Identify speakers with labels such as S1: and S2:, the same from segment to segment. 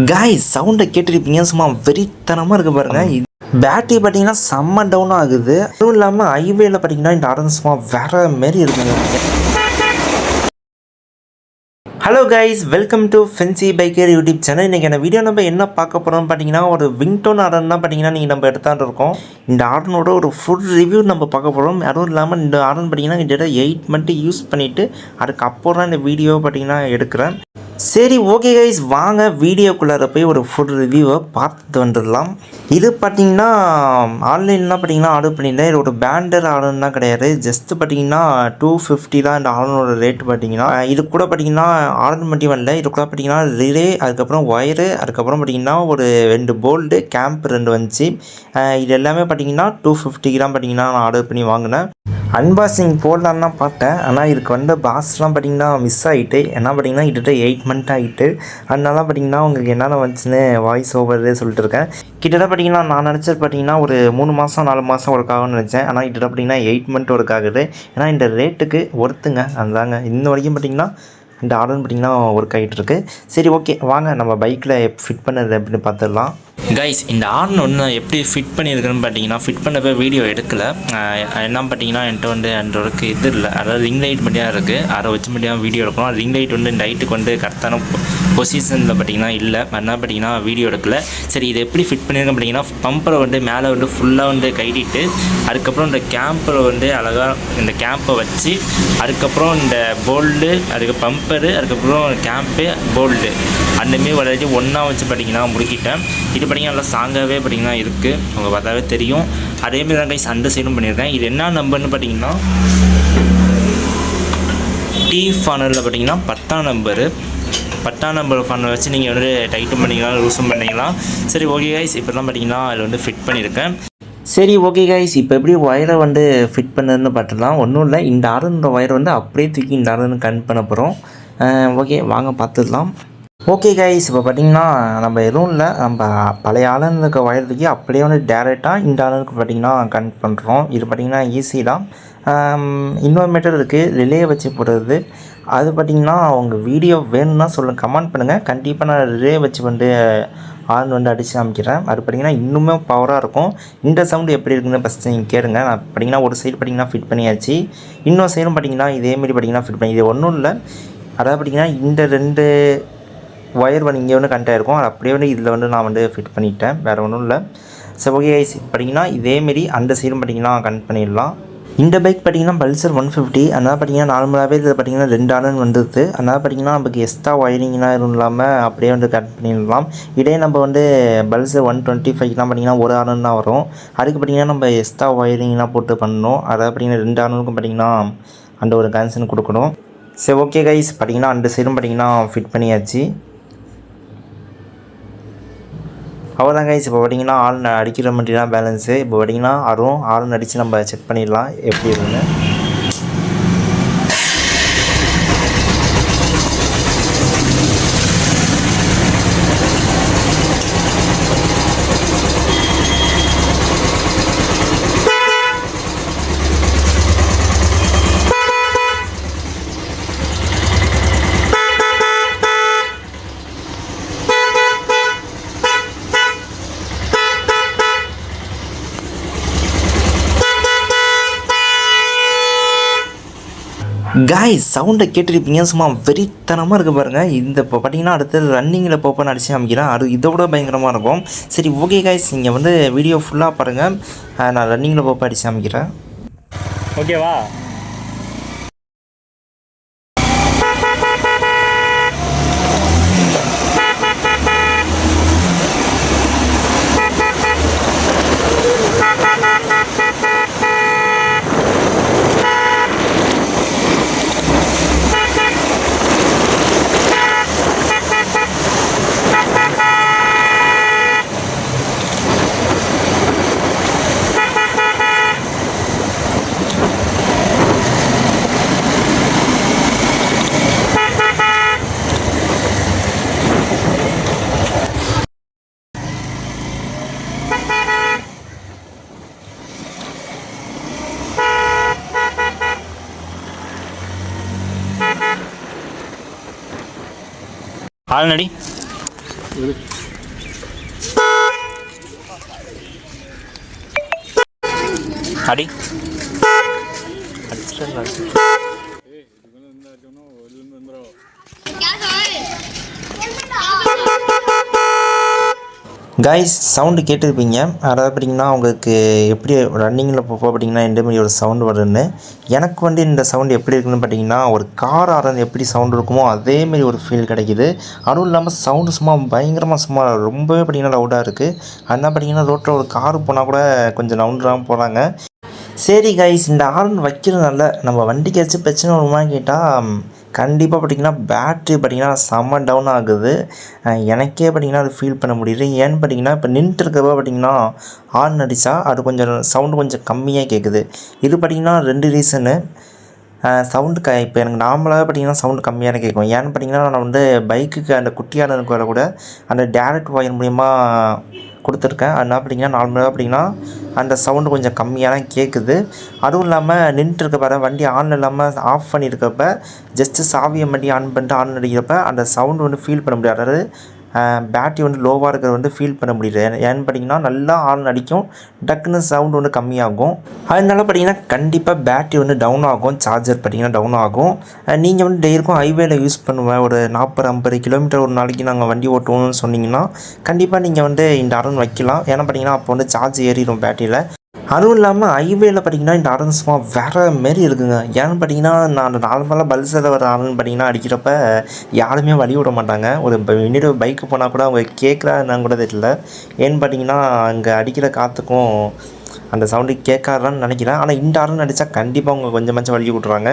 S1: Guys சவுண்டை கேட்டிருப்பீங்க, சும்மா வெறித்தனமாக இருக்குது பாருங்கள். பேட்டரி பார்த்தீங்கன்னா செம்ம டவுன் ஆகுது. அதுவும் இல்லாமல் ஹைவேல பார்த்தீங்கன்னா இந்த ஆரன் சும்மா வேற மாரி இருக்குங்க. Hello guys, welcome to fancy biker YouTube channel. இன்றைக்கி அந்த வீடியோ நம்ம என்ன பார்க்க போகிறோம்னு பார்த்தீங்கன்னா ஒரு விங்டோன் ஆரன் தான் பார்த்தீங்கன்னா நீங்கள் நம்ம எடுத்தாண்டு இருக்கோம். இந்த ஆரனோட ஒரு ஃபுல் ரிவ்யூ நம்ம பார்க்க போகிறோம். அதுவும் இல்லாமல் இந்த ஆரன் பார்த்தீங்கன்னா கிட்டத்தட்ட 8 மந்த்து யூஸ் பண்ணிவிட்டு அதுக்கப்புறம் தான் இந்த வீடியோ பார்த்தீங்கன்னா எடுக்கிறேன். சரி, ஓகே கைஸ், வாங்க வீடியோக்குள்ளார போய் ஒரு ஃபுல் ரிவ்யூவை பார்த்துட்டு வந்துடலாம். இது பார்த்தீங்கன்னா ஆன்லைன்லாம் பார்த்தீங்கன்னா ஆர்டர் பண்ணியிருந்தேன். இது ஒரு பேண்டர் ஆர்டர்லாம் கிடையாது. ஜஸ்ட்டு பார்த்தீங்கன்னா 250 தான் இந்த ஆர்டரோட ரேட்டு பார்த்தீங்கன்னா. இது கூட பார்த்தீங்கன்னா ஆர்டர் மட்டும் வரல, இது கூட பார்த்தீங்கன்னா ரிலே, அதுக்கப்புறம் ஒயரு, அதுக்கப்புறம் பார்த்தீங்கன்னா ஒரு 2 போல்டு, கேம்ப் 2 வந்துச்சு. இது எல்லாமே பார்த்தீங்கன்னா 250 தான் பார்த்தீங்கன்னா நான் ஆர்டர் பண்ணி வாங்கினேன். அன்பாக்சிங் போடலான்னு தான் பார்த்தேன், ஆனால் இதுக்கு வந்த பாக்ஸ்லாம் பார்த்திங்கன்னா மிஸ் ஆகிட்டு. ஏன்னா பார்த்திங்கன்னா கிட்டத்தட்ட 8 மந்த் ஆகிட்டு. அதனால பார்த்திங்கன்னா உங்களுக்கு என்னென்ன வந்துச்சுன்னு வாய்ஸ் ஓவரே சொல்லிட்டு இருக்கேன். கிட்டத்தட்ட பார்த்திங்கன்னா நான் நினச்சது பார்த்திங்கன்னா ஒரு 3 மாதம் 4 மாதம் ஒர்க் ஆகும்னு நினச்சேன். ஆனால் கிட்டத்தட்ட பார்த்திங்கன்னா 8 மந்த் ஒர்க் ஆகுது. ஏன்னா இந்த ரேட்டுக்கு ஒர்த்துங்க. அதுதாங்க இன்ன வரைக்கும் பார்த்திங்கன்னா இந்த ஆர்டர் பார்த்திங்கன்னா ஒர்க் ஆகிட்டுருக்கு. சரி, ஓகே, வாங்க நம்ம பைக்கில் ஃபிட் பண்ணது அப்படின்னு பார்த்துடலாம்.
S2: கைஸ், இந்த ஆர்ன் ஒன்று எப்படி ஃபிட் பண்ணியிருக்குன்னு பார்த்தீங்கன்னா, ஃபிட் பண்ணப்போ வீடியோ எடுக்கலை. என்ன பார்த்தீங்கன்னா என்கிட்ட வந்து அன்றவருக்கு இது இல்லை, அதாவது ரிங் லைட் மட்டும் இருக்குது. அதை வச்சு மட்டும் வீடியோ எடுக்கணும். ரிங் லைட் வந்து இந்த லைட்டுக்கு வந்து கரெக்டான பொசிஷனில் பார்த்தீங்கன்னா இல்லை, என்ன பார்த்தீங்கன்னா வீடியோ எடுக்கலை. சரி, இது எப்படி ஃபிட் பண்ணியிருக்கேன் பார்த்தீங்கன்னா, பம்பரை வந்து மேலே வந்து ஃபுல்லாக வந்து கைட்டிட்டு, அதுக்கப்புறம் இந்த கேம்பில் வந்து அழகாக இந்த கேம்பை வச்சு, அதுக்கப்புறம் இந்த போல்டு, அதுக்கு பம்பரு, அதுக்கப்புறம் கேம்ப்பு, போல்டு அந்தமாரி வளர்ச்சி ஒன்றா வச்சு பார்த்தீங்கன்னா முடிக்கிட்டேன். இது பார்த்தீங்கன்னா நல்லா ஸ்ட்ராங்காகவே பார்த்தீங்கன்னா இருக்குது, அவங்க பார்த்தாவே தெரியும். அதேமாரி தான் கைஸ் அந்த சைடும் பண்ணியிருக்கேன். இது என்ன நம்பர்னு பார்த்தீங்கன்னா டி ஃபானலில் பார்த்தீங்கன்னா 10ஆம் நம்பரு. 10ஆம் நம்பர் ஃபேனை வச்சு நீங்கள் வந்து டைட்டும் பண்ணிக்கலாம், லூஸும் பண்ணிக்கலாம். சரி, ஓகே கைஸ், இப்போ தான் பார்த்தீங்கன்னா அதில் வந்து ஃபிட் பண்ணியிருக்கேன்.
S1: சரி, ஓகே கைஸ், இப்போ எப்படி ஒயரை வந்து ஃபிட் பண்ணுறதுன்னு பார்த்துக்கலாம். ஒன்றும் இல்லை, இந்த ஆரனோட ஒயரை வந்து அப்படியே தூக்கி இந்த ஆரனுக்கு கனெக்ட் பண்ண போகிறோம். ஓகே, வாங்க பார்த்துடலாம். ஓகே கைஸ், இப்போ பார்த்திங்கன்னா நம்ம எதுவும் இல்லை, நம்ம பழைய ஆலன் இருக்க ஒயர் தூக்கி அப்படியே வந்து டேரெக்டாக இந்த ஆலனுக்கு பார்த்திங்கன்னா கனெக்ட் பண்ணுறோம். இது பார்த்திங்கன்னா ஈஸி தான். இன்னொரு மெத்தட் இருக்குது, ரிலே வச்சு போடுறது. அது பார்த்திங்கன்னா உங்கள் வீடியோ வேணும்னா சொல்லுங்கள், கமெண்ட் பண்ணுங்கள். கண்டிப்பாக நான் ரிலே வச்சு வந்து ஆன் வந்து அடித்து காமிக்கிறேன். அது பார்த்திங்கன்னா இன்னுமே பவராக இருக்கும். இந்த சவுண்டு எப்படி இருக்குதுன்னு ஃபஸ்ட்டு நீங்கள் கேளுங்க. நான் பார்த்திங்கன்னா ஒரு சைடு பார்த்திங்கன்னா ஃபிட் பண்ணியாச்சு, இன்னொரு சைடும் பார்த்திங்கன்னா இதேமாரி பார்த்திங்கன்னா ஃபிட் பண்ணி. இது ஒன்றும் இல்லை, அதாவது பார்த்திங்கன்னா இந்த 2 ஒயர் வந்து இங்கே வந்து கனெக்ட் ஆகிருக்கும். அது அப்படியே வந்து இதில் வந்து நான் வந்து ஃபிட் பண்ணிட்டேன், வேறு ஒன்றும் இல்லை. சரி, ஓகே கைஸ், பார்த்திங்கன்னா இதேமாரி அந்த சைடும் பார்த்திங்கன்னா கனெக்ட் பண்ணிடலாம். இந்த பைக் பார்த்திங்கன்னா பல்சர் 150. அதனால் பார்த்திங்கன்னா நார்மலாகவே இதில் பார்த்திங்கன்னா 2 ஆர்ன் வந்துடுது. அதனால் பார்த்திங்கன்னா நமக்கு எக்ஸ்ட்ரா ஒயரிங்லாம் எதுவும் இல்லாமல் அப்படியே வந்து கனெக்ட் பண்ணிடலாம். இதே நம்ம வந்து பல்சர் 125லாம் பார்த்திங்கன்னா ஒரு ஆர்ன் தான் வரும். அதுக்கு பார்த்திங்கன்னா நம்ம எக்ஸ்ட்ரா ஒயரிங்லாம் போட்டு பண்ணணும். அதாவது பார்த்திங்கன்னா 2 ஆர்னுக்கும் பார்த்திங்கன்னா அந்த ஒரு கனெக்ஷன் கொடுக்கணும். சரி, ஓகே கைஸ், பார்த்திங்கன்னா அந்த சைடும் பார்த்திங்கன்னா ஃபிட் பண்ணியாச்சு. அவ்வளோதான் கைஸ், இப்போ பார்த்திங்கன்னா ஆர்ன் அடிக்கிற மட்டும் தான் பேலன்ஸு. இப்போ பார்த்திங்கன்னா ஆர்ன் அடித்து நம்ம செக் பண்ணிடலாம் எப்படி இருக்குன்னு. காய்ஸ், சவுண்டை கேட்டிருப்பீங்க, சும்மா வெறித்தனமாக இருக்குது பாருங்கள். இந்த இப்போ பார்த்தீங்கன்னா அடுத்து ரன்னிங்கில் போப்போன்னு அடித்து காமிக்கிறேன், அது இதோட பயங்கரமாக இருக்கும். சரி, ஓகே காய்ஸ், நீங்கள் வந்து வீடியோ ஃபுல்லாக பாருங்கள். நான் ரன்னிங்கில் போப்போ அடித்து காமிக்கிறேன்.
S2: ஓகேவா? ஆல்ரெடி அடி
S1: கைஸ் சவுண்டு கேட்டிருப்பீங்க. அதாவது பார்த்திங்கன்னா உங்களுக்கு எப்படி ரன்னிங்கில் போக பார்த்திங்கன்னா எந்த மாதிரி ஒரு சவுண்டு வருதுன்னு. எனக்கு வந்து இந்த சவுண்டு எப்படி இருக்குதுன்னு பார்த்திங்கன்னா ஒரு கார் ஆரன் எப்படி சவுண்டு இருக்குமோ அதேமாரி ஒரு ஃபீல் கிடைக்கிது. அதுவும் இல்லாமல் சவுண்டு சும்மா பயங்கரமாக சும்மா ரொம்பவே பார்த்திங்கன்னா லவுடாக இருக்குது. அதனால் பார்த்திங்கன்னா ரோட்டில் ஒரு கார் போனால் கூட கொஞ்சம் நவுண்டாமல் போகிறாங்க. சரி கைஸ், இந்த ஹார்ன் வைக்கிறதுனால நம்ம வண்டிக்கு ஏதாச்சும் பிரச்சனை வருமான்னு கேட்டால் கண்டிப்பாக பார்த்திங்கன்னா பேட்ரி பார்த்திங்கன்னா செம்ம டவுன் ஆகுது. எனக்கே பார்த்திங்கன்னா அது ஃபீல் பண்ண முடியுது. ஏன்னு பார்த்திங்கன்னா இப்போ நின்றுருக்கப்போ பார்த்திங்கன்னா ஹார்ன் அடித்தா அது கொஞ்சம் சவுண்டு கொஞ்சம் கம்மியாக கேட்குது. இது பார்த்திங்கன்னா 2 ரீசனு. சவுண்டு இப்போ எனக்கு நார்மலாக பார்த்திங்கன்னா சவுண்டு கம்மியாக தான் கேட்கும். ஏன்னு பார்த்திங்கன்னா நான் வந்து பைக்குக்கு அந்த குட்டியானதுக்கு வர கூட அந்த டேரக்ட் ஒயர் மூலிமா கொடுத்துருக்கேன். அதனால் பார்த்திங்கன்னா நார்மலாக பார்த்திங்கன்னா அந்த சவுண்டு கொஞ்சம் கம்மியாக தான் கேட்குது. அதுவும் இல்லாமல் நின்றுருக்க பாரு வண்டி ஆன் இல்லாமல் ஆஃப் பண்ணியிருக்கப்ப ஜஸ்ட்டு சாவியை மட்டும் ஆன் பண்ணிட்டு ஆன் அடிக்கிறப்ப அந்த சவுண்டு வந்து ஃபீல் பண்ண முடியாது. அதாவது பேட்ரி வந்து லோவாக இருக்கிறது வந்து ஃபீல் பண்ண முடியல. ஏன்னு பார்த்திங்கன்னா நல்லா ஹார்ன் அடிக்கும், டக்குன்னு சவுண்டு வந்து கம்மியாகும். அதனால பார்த்திங்கன்னா கண்டிப்பாக பேட்ரி வந்து டவுன் ஆகும், சார்ஜர் பார்த்திங்கன்னா டவுன் ஆகும். நீங்கள் வந்து டெய்லிக்கும் ஹைவேல யூஸ் பண்ணுவேன், ஒரு 40-50 கிலோமீட்டர் ஒரு நாளைக்கு நாங்கள் வண்டி ஓட்டுவோம்னு சொன்னிங்கன்னா கண்டிப்பாக நீங்கள் வந்து இந்த ஹார்ன் வைக்கலாம். ஏன்னா பார்த்திங்கன்னா அப்போ வந்து சார்ஜ் ஏறிடும் பேட்டரியில். அதுவும் இல்லாமல் ஹைவேல பார்த்திங்கன்னா இந்த ஹார்ன் சும்மா வேறு மாரி இருக்குங்க. ஏன்னு பார்த்திங்கன்னா நான் நார்மலாக பல்ஸில் வர ஹார்ன் பார்த்திங்கன்னா அடிக்கிறப்ப யாருமே வழி விட மாட்டாங்க. ஒரு முன்னாடி பைக்கு போனால் கூட அவங்க கேட்குறான்னு கூட தெரியல. ஏன்னு பார்த்திங்கன்னா அங்கே அடிக்கிற காற்றுக்கும் அந்த சவுண்டு கேட்காதான்னு நினைக்கிறேன். ஆனால் இந்த ஹார்ன் அடித்தா கண்டிப்பாக அவங்க கொஞ்சமாச்சும் வழி விட்ருவாங்க.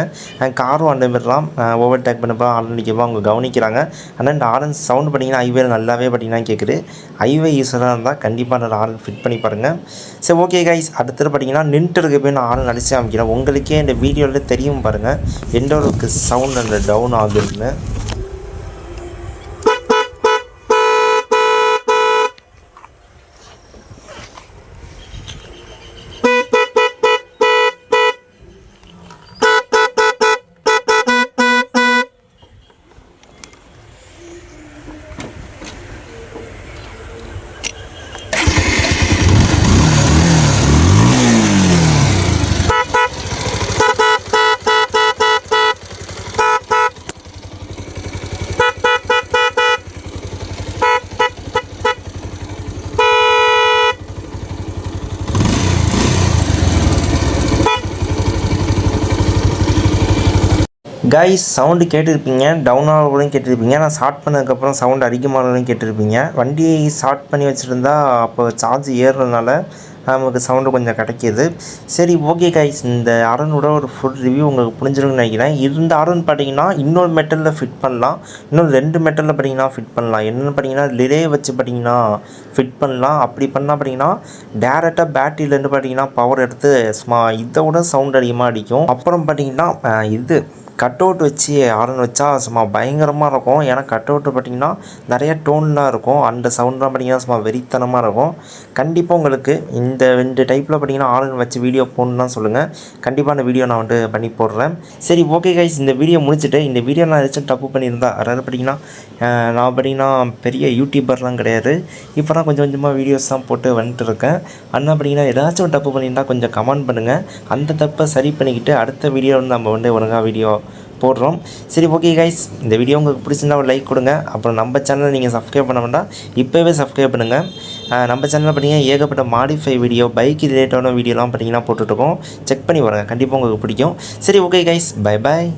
S1: காரும் அந்த மாதிரிலாம் ஓவர் டேக் பண்ணப்போ ஹார்ன் அடிக்கப்போ அவங்க கவனிக்கிறாங்க. ஆனால் இந்த ஹார்ன் சவுண்டு பார்த்திங்கன்னா ஹைவேல நல்லாவே பார்த்திங்கன்னா கேட்குது. ஹைவே யூஸராக இருந்தால் கண்டிப்பாக அந்த ஹார்ன் ஃபிட் பண்ணி பாருங்கள். சரி ஓகே கைஸ், அடுத்தது பார்த்திங்கன்னா நின்றுட்டு இருக்க போய் நான் ஹார்ன் அடித்து காமிக்கிறேன். உங்களுக்கே இந்த வீடியோவில் தெரியும் பாருங்கள் எந்த அளவுக்கு சவுண்ட் அந்த டவுன் ஆகுதுன்னு. கைஸ் சவுண்டு கேட்டிருப்பீங்க, டவுன் ஆகிறதும் கேட்டிருப்பீங்க. நான் ஸ்டார்ட் பண்ணதுக்கப்புறம் சவுண்டு அதிகமானதும் கேட்டிருப்பீங்க. வண்டி ஸ்டார்ட் பண்ணி வச்சுருந்தா அப்போ சார்ஜ் ஏறுறதுனால நமக்கு சவுண்டு கொஞ்சம் கிடைக்கிது. சரி ஓகே கைஸ், இந்த ஹார்னோட ஒரு ஃபுல் ரிவ்யூ உங்களுக்கு புரிஞ்சிருக்குன்னு நினைக்கிறேன். இந்த ஹார்ன் பார்த்தீங்கன்னா இன்னொரு மெட்டலில் ஃபிட் பண்ணலாம், இன்னொரு 2 மெட்டலில் பார்த்தீங்கன்னா ஃபிட் பண்ணலாம். என்னென்னு பார்த்தீங்கன்னா ரிலே வச்சு பார்த்தீங்கன்னா ஃபிட் பண்ணலாம். அப்படி பண்ணால் பார்த்தீங்கன்னா டேரெக்டாக பேட்டரியிலேருந்து பார்த்தீங்கன்னா பவர் எடுத்து சும்மா இதை விட சவுண்ட் அதிகமாக அடிக்கும். அப்புறம் பார்த்தீங்கன்னா இது கட் அவுட் வச்சு ஹார்ன் வச்சா சும்மா பயங்கரமாக இருக்கும். ஏன்னா கட் அவுட்டு பார்த்திங்கன்னா நிறைய டோன்லாம் இருக்கும், அந்த சவுண்ட்லாம் பார்த்திங்கன்னா சும்மா வெறித்தனமாக இருக்கும். கண்டிப்பாக உங்களுக்கு இந்த 2 டைப்பில் பார்த்திங்கன்னா ஹார்ன் வச்சு வீடியோ போடணும்னு சொல்லுங்கள். கண்டிப்பாக அந்த வீடியோ நான் வந்து பண்ணி போடுறேன். சரி ஓகே கைஸ், இந்த வீடியோ முடிச்சுட்டு இந்த வீடியோ நான் ஏதாச்சும் தப்பு பண்ணியிருந்தா, அதாவது பார்த்திங்கன்னா நான் பார்த்திங்கன்னா பெரிய யூடியூபர்லாம் கிடையாது, இப்போ தான் கொஞ்சம் கொஞ்சமாக வீடியோஸ் தான் போட்டு வந்துட்டு இருக்கேன். அதனால் பார்த்திங்கன்னா ஏதாச்சும் தப்பு பண்ணியிருந்தால் கொஞ்சம் கமெண்ட் பண்ணுங்கள். அந்த தப்பை சரி பண்ணிக்கிட்டு அடுத்த வீடியோ வந்து நம்ம வந்து ஒழுங்காக வீடியோ போடுறோம். சரி ஓகே கைஸ், இந்த வீடியோ உங்களுக்கு பிடிச்சிருந்தா ஒரு லைக் கொடுங்க. அப்புறம் நம்ம சேனலை நீங்கள் சப்ஸ்கிரைப் பண்ண வேண்டாம், இப்போவே சப்ஸ்கிரைப் பண்ணுங்கள். நம்ம சேனலில் பார்த்தீங்கன்னா ஏகப்பட்ட மாடிஃபை வீடியோ, பைக் ரிலேட்டடான வீடியோலாம் பார்த்தீங்கன்னா போட்டுட்ருக்கோம். செக் பண்ணி பாருங்கள், கண்டிப்பாக உங்களுக்கு பிடிக்கும். சரி ஓகே கைஸ், பை பாய்.